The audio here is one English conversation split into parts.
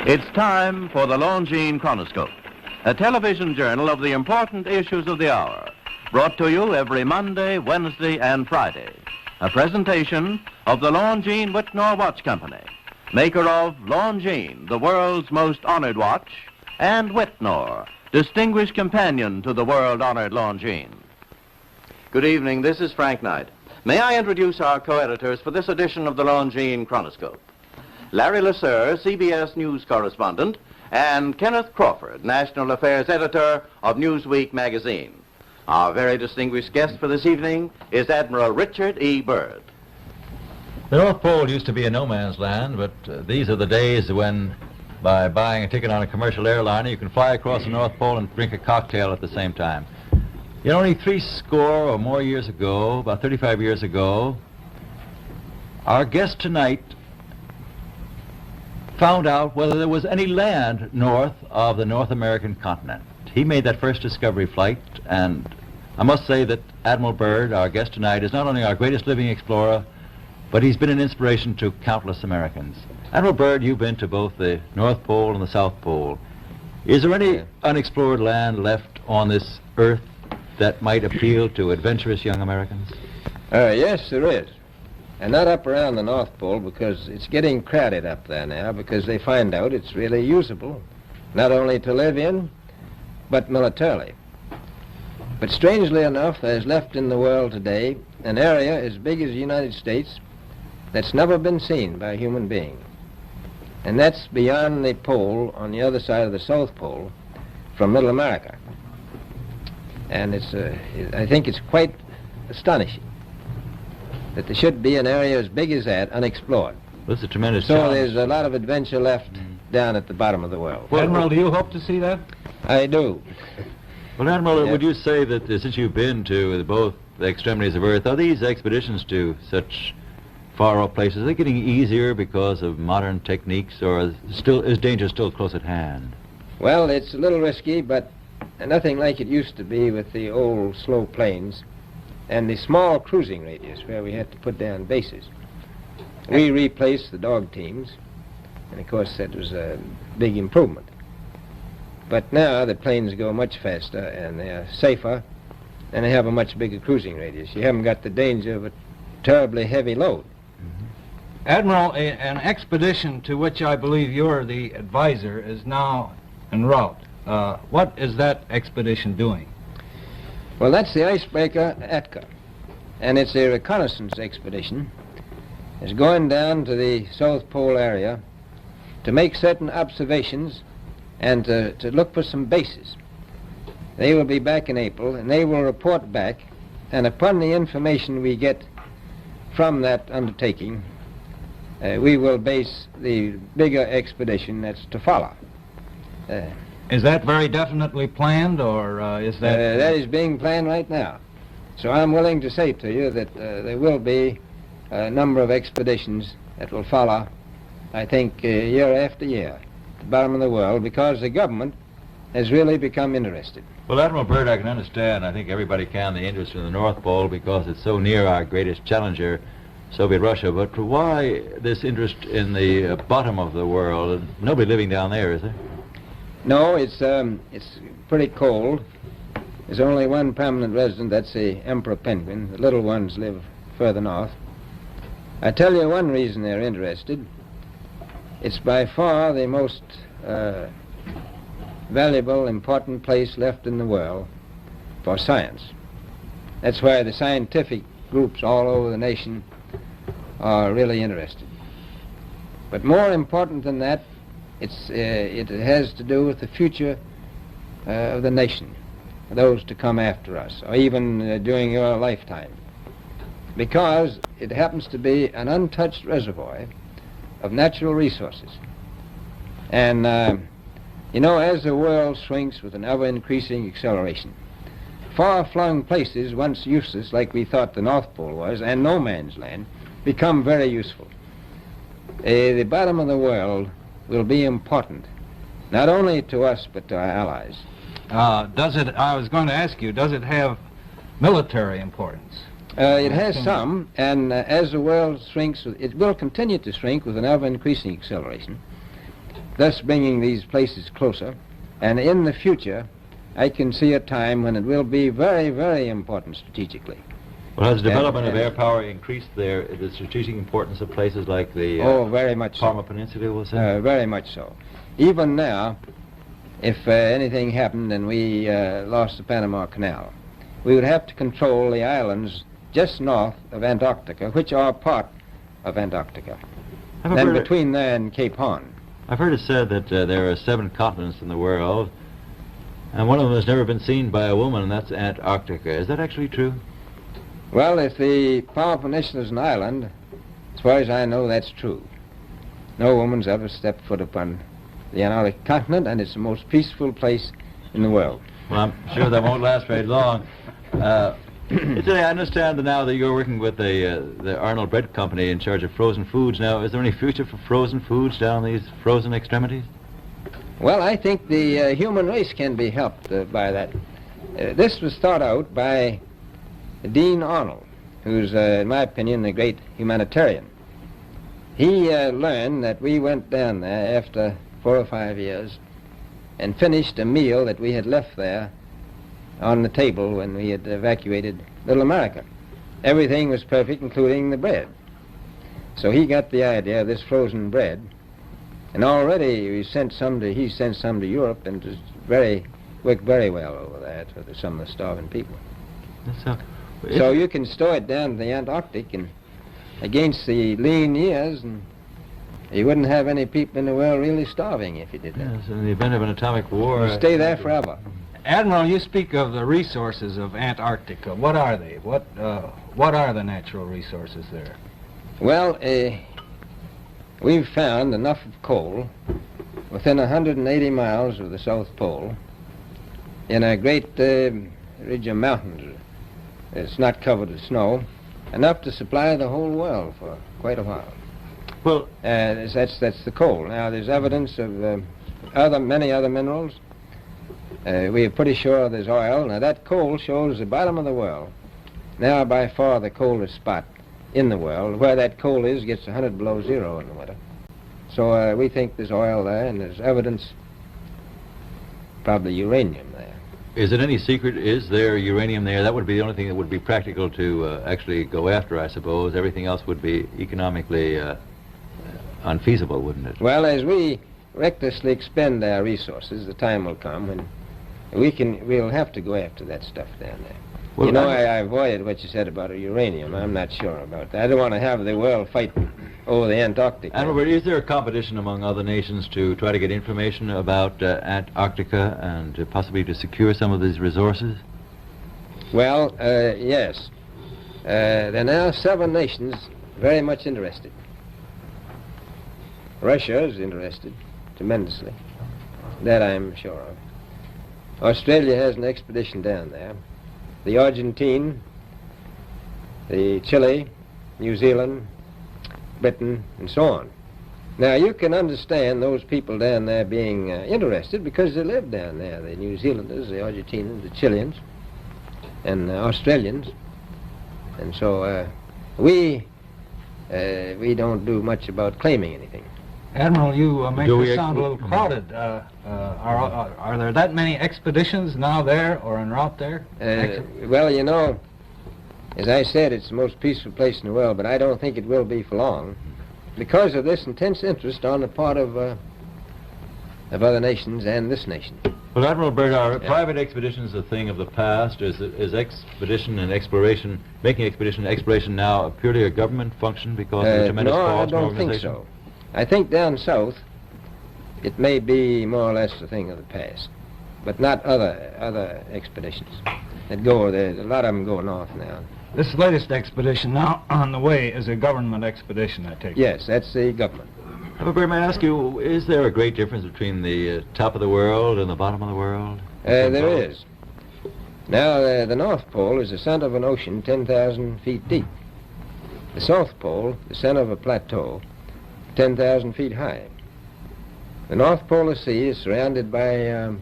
It's time for the Longines Chronoscope, a television journal of the important issues of the hour, brought to you every Monday, Wednesday, and Friday. A presentation of the Longines Whitnor Watch Company, maker of Longines, the world's most honored watch, and Whitnor, distinguished companion to the world-honored Longines. Good evening, this is Frank Knight. May I introduce our co-editors for this edition of the Longines Chronoscope? Larry Lasser, CBS News correspondent, and Kenneth Crawford, National Affairs Editor of Newsweek magazine. Our very distinguished guest for this evening is Admiral Richard E. Byrd. The North Pole used to be a no-man's land, but these are the days when, by buying a ticket on a commercial airliner, you can fly across the North Pole and drink a cocktail at the same time. You know, only 60 or more years ago, about 35 years ago, our guest tonight found out whether there was any land north of the North American continent. He made that first discovery flight, and I must say that Admiral Byrd, our guest tonight, is not only our greatest living explorer, but he's been an inspiration to countless Americans. Admiral Byrd, you've been to both the North Pole and the South Pole. Is there any unexplored land left on this earth that might appeal to adventurous young Americans? Yes, there is. And not up around the North Pole, because it's getting crowded up there now, because they find out it's really usable, not only to live in, but militarily. But strangely enough, there's left in the world today an area as big as the United States that's never been seen by a human being. And that's beyond the pole on the other side of the South Pole from Middle America. And I think it's quite astonishing that there should be an area as big as that unexplored. This is a tremendous So challenge. there's a lot of adventure left down at the bottom of the world. Well, Admiral, do you hope to see that? I do. Well, Admiral, Yeah. would you say that since you've been to both the extremities of Earth, are these expeditions to such far-off places, are they getting easier because of modern techniques, or is danger still close at hand? Well, it's a little risky, but nothing like it used to be with the old slow planes and the small cruising radius where we had to put down bases. We replaced the dog teams, and of course that was a big improvement. But now the planes go much faster and they're safer, and they have a much bigger cruising radius. You haven't got the danger of a terribly heavy load. Admiral, an expedition to which I believe you're the advisor is now en route. What is that expedition doing? Well, that's the icebreaker Atka, and it's a reconnaissance expedition. It's going down to the South Pole area to make certain observations and to look for some bases. They will be back in April, and they will report back, and upon the information we get from that undertaking, we will base the bigger expedition that's to follow. Is that very definitely planned, or is that... That is being planned right now. So I'm willing to say to you that there will be a number of expeditions that will follow, I think, year after year, at the bottom of the world, because the government has really become interested. Well, Admiral Byrd, I can understand, I think everybody can, the interest in the North Pole because it's so near our greatest challenger, Soviet Russia, but why this interest in the bottom of the world? Nobody living down there, is there? No, it's pretty cold. There's only one permanent resident, that's the emperor penguin. The little ones live further north. I tell you one reason they're interested. It's by far the most valuable, important place left in the world for science. That's why the scientific groups all over the nation are really interested. But more important than that, it has to do with the future of the nation, those to come after us, or even during your lifetime, because it happens to be an untouched reservoir of natural resources. And, you know, as the world shrinks with an ever-increasing acceleration, far-flung places, once useless, like we thought the North Pole was, and no man's land, become very useful. The bottom of the world will be important, not only to us, but to our allies. I was going to ask you, does it have military importance? It has some, and as the world shrinks, it will continue to shrink with an ever-increasing acceleration. thus bringing these places closer. And in the future, I can see a time when it will be very, very important strategically. Well, has the development of air power increased the strategic importance of places like the very much Parma so. Peninsula, we'll say? Very much so. Even now, if anything happened and we lost the Panama Canal, we would have to control the islands just north of Antarctica, which are part of Antarctica, and between there and Cape Horn. I've heard it said that there are 7 continents in the world, and one of them has never been seen by a woman, and that's Antarctica. Is that actually true? Well, if the Palm Peninsula is an island, as far as I know, that's true. No woman's ever stepped foot upon the Antarctic continent, and it's the most peaceful place in the world. Well, I'm sure that won't last very long. I understand now that you're working with the Arnold Bread Company in charge of frozen foods. Now, is there any future for frozen foods down these frozen extremities? Well, I think the human race can be helped by that. This was thought out by Dean Arnold, who's, in my opinion, a great humanitarian. He learned that we went down there after 4 or 5 years and finished a meal that we had left there on the table when we had evacuated Little America. Everything was perfect, including the bread. So he got the idea of this frozen bread, and already he sent some to Europe, and it worked very well over there for some of the starving people. So you can store it down to the Antarctic, and against the lean years, and you wouldn't have any people in the world really starving if you did that. Yes, in the event of an atomic war... You stay there forever. Admiral, you speak of the resources of Antarctica. What are they? What are the natural resources there? Well, we've found enough of coal within 180 miles of the South Pole in a great ridge of mountains. It's not covered with snow, enough to supply the whole world for quite a while. Well, that's the coal. Now, there's evidence of many other minerals. We are pretty sure there's oil. Now, that coal shows the bottom of the world. Now, by far the coldest spot in the world. Where that coal is gets 100 below zero in the winter. So we think there's oil there, and there's evidence, probably uranium there. Is it any secret? Is there uranium there? That would be the only thing that would be practical to actually go after, I suppose. Everything else would be economically unfeasible, wouldn't it? Well, as we recklessly expend our resources, the time will come when we'll have to go after that stuff down there. Well, you know, I avoided what you said about uranium. I'm not sure about that. I don't want to have the world fight over the Antarctic. And Robert, is there a competition among other nations to try to get information about Antarctica and possibly to secure some of these resources? Well, yes. There are now 7 nations very much interested. Russia is interested tremendously. That I'm sure of. Australia has an expedition down there. The Argentine, the Chile, New Zealand, Britain, and so on. Now, you can understand those people down there being interested because they live down there, the New Zealanders, the Argentinians, the Chileans, and the Australians. And so we don't do much about claiming anything. Admiral, you make us sound a little crowded. Are there that many expeditions now there or en route there? Well, you know, as I said, it's the most peaceful place in the world, but I don't think it will be for long because of this intense interest on the part of other nations and this nation. Well, Admiral Byrd, are private expeditions a thing of the past? Is expedition and exploration, making expedition and exploration now purely a government function because of the tremendous cost and organization? No, I don't think so. I think down south it may be more or less a thing of the past, but not other expeditions that go there. A lot of them go north now. This latest expedition now on the way is a government expedition, I take it. Yes, that's the government. However, may I ask you, is there a great difference between the top of the world and the bottom of the world? There is. Now, the North Pole is the center of an ocean 10,000 feet deep. The South Pole, the center of a plateau, 10,000 feet high. The North Polar Sea is surrounded by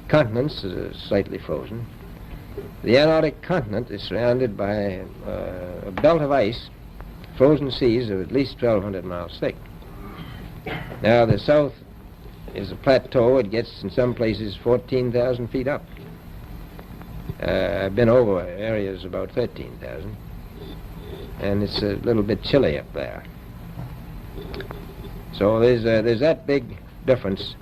continents slightly frozen. The Antarctic continent is surrounded by a belt of ice, frozen seas of at least 1,200 miles thick. Now, the South is a plateau. It gets in some places 14,000 feet up. I've been over areas about 13,000, and it's a little bit chilly up there. So there's that big difference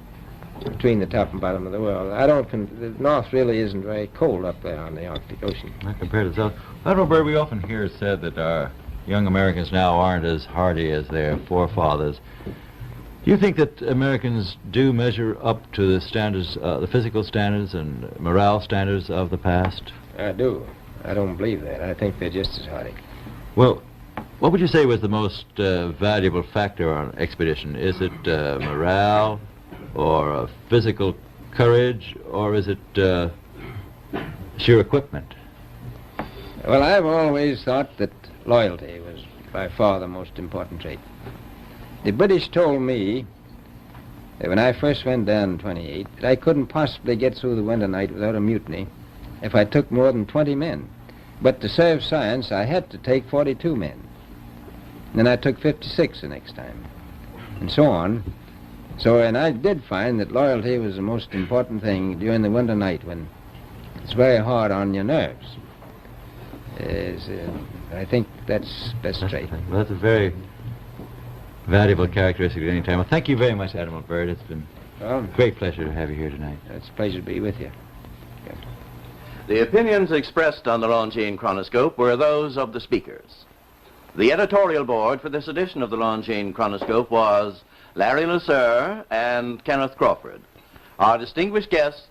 between the top and bottom of the world. The north really isn't very cold up there on the Arctic Ocean. Not compared to the south. Admiral Byrd, we often hear it said that our young Americans now aren't as hardy as their forefathers. Do you think that Americans do measure up to the standards, the physical standards and morale standards of the past? I do. I don't believe that. I think they're just as hardy. Well, what would you say was the most valuable factor on an expedition? Is it morale, or physical courage, or is it sheer equipment? Well, I've always thought that loyalty was by far the most important trait. The British told me that when I first went down in 28 that I couldn't possibly get through the winter night without a mutiny if I took more than 20 men. But to serve science, I had to take 42 men. Then I took 56 the next time, and so on. So, and I did find that loyalty was the most important thing during the winter night when it's very hard on your nerves. I think that's best trait. Well, that's a very valuable characteristic at any time. Well, thank you very much, Admiral Byrd. It's been a great pleasure to have you here tonight. It's a pleasure to be with you. Yeah. The opinions expressed on the Longines Chronoscope were those of the speakers. The editorial board for this edition of the Longines Chronoscope was Larry Lasser and Kenneth Crawford. Our distinguished guests